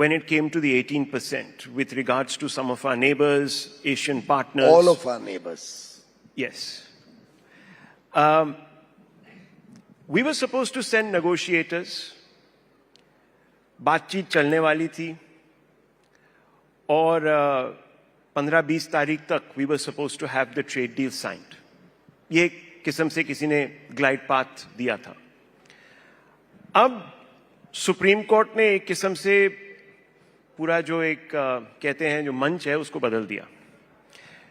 when it came to the 18% with regards to some of our neighbors, Asian partners. All of our neighbors. Yes. We were supposed to send negotiators. बातचीत चलने वाली थी और 15-20 तारीख तक we were supposed to have the trade deal signed. ये किस्म से किसी ने glide path दिया था. अब सुप्रीम कोर्ट ने एक किस्म से पूरा जो एक कहते हैं जो मंच है उसको बदल दिया.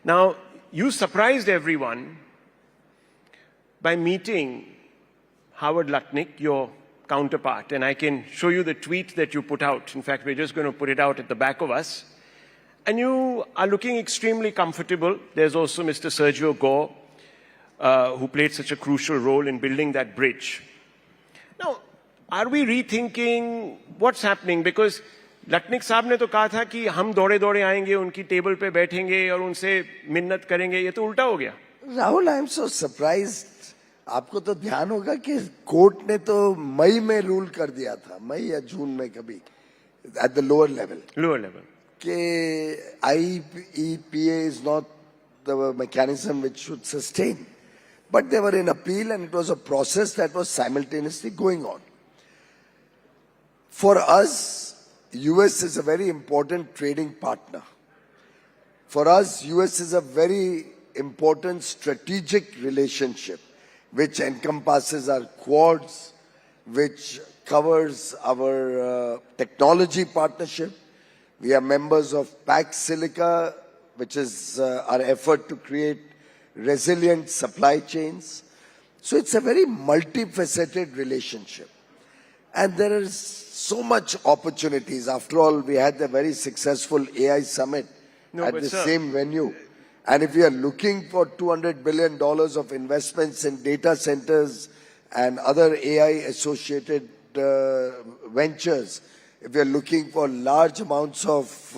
Now you surprised everyone by meeting Howard Lutnick, your counterpart, and I can show you the tweet that you put out. In fact, we're just going to put it out at the back of us. And you are looking extremely comfortable. There's also Mr. Sergio Gore, who played such a crucial role in building that bridge. Now, are we rethinking what's happening? Because Lutnick साहब ने तो कहा था कि हम दौड़े दौड़े आएंगे, उनकी टेबल पे बैठेंगे और उनसे मिन्नत करेंगे. ये तो उल्टा हो गया. Rahul, I am so surprised. आपको तो ध्यान होगा कि कोर्ट ने तो मई में रूल कर दिया था, मई या जून में कभी, एट द लोअर लेवल कि IEPA is not the mechanism which should sustain. But they were in appeal and it was a process that was simultaneously going on. For us, US is a very important trading partner. For us, US is a very important strategic relationship which encompasses our quads, which covers our technology partnership. We are members of Pax Silica, which is our effort to create resilient supply chains. So it's a very multifaceted relationship. And there is so much opportunities. After all, we had a very successful AI summit at the same venue. And if we are looking for $200 billion of investments in data centers and other AI-associated ventures, if we are looking for large amounts of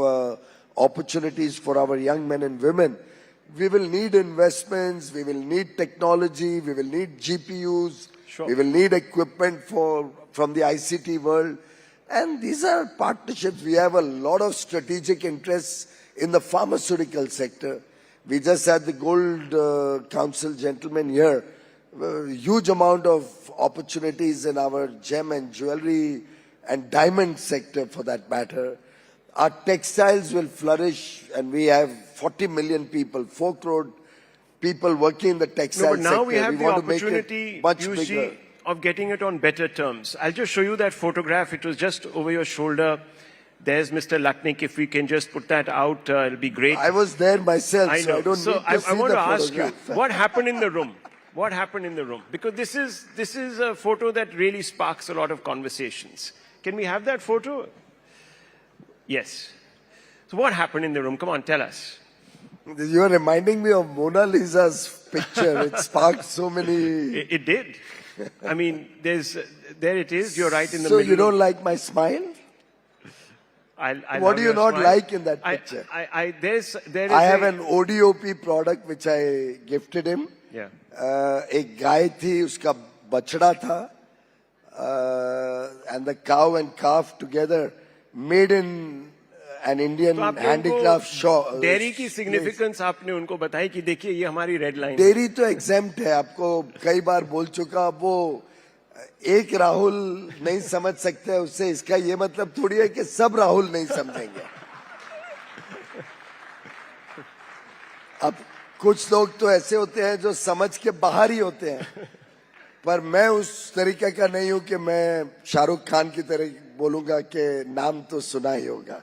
opportunities for our young men and women, we will need investments, we will need technology, we will need GPUs, we will need equipment from the ICT world. And these are partnerships. We have a lot of strategic interests in the pharmaceutical sector. We just had the Gold Council gentlemen here. Huge amount of opportunities in our gem and jewelry and diamond sector for that matter. Our textiles will flourish and we have 40 million people, 4 crore people working in the textile sector. But now we have the opportunity, Piyush, of getting it on better terms. I'll just show you that photograph. It was just over your shoulder. There's Mr. Lutnick. If we can just put that out, it'll be great. I was there myself, I know. So I don't so need to see I want the to ask you, photograph. what happened in the room? What happened in the room? Because this is a photo that really sparks a lot of conversations. Can we have that photo? Yes. So what happened in the room? Come on, tell us. You are reminding me of Mona Lisa's picture. It sparked so many... It did. I mean, there it is. You're right in the middle. So you don't like my smile? What do you not like in that picture? I have an ODOP product which I gifted him. Yeah. एक गाय थी, उसका बछड़ा था, and the cow and calf together made in an Indian handicraft shop. Dairy की significance आपने उनको बताई कि देखिए ये हमारी red line. डेयरी तो exempt है, आपको कई बार बोल चुका. वो एक राहुल नहीं समझ सकते हैं, उससे इसका ये मतलब थोड़ी है कि सब राहुल नहीं समझेंगे. अब कुछ लोग तो ऐसे होते हैं जो समझ के बाहर ही होते हैं, पर मैं उस तरीके का नहीं हूं कि मैं शाहरुख खान की तरह बोलूंगा कि नाम तो सुना ही होगा.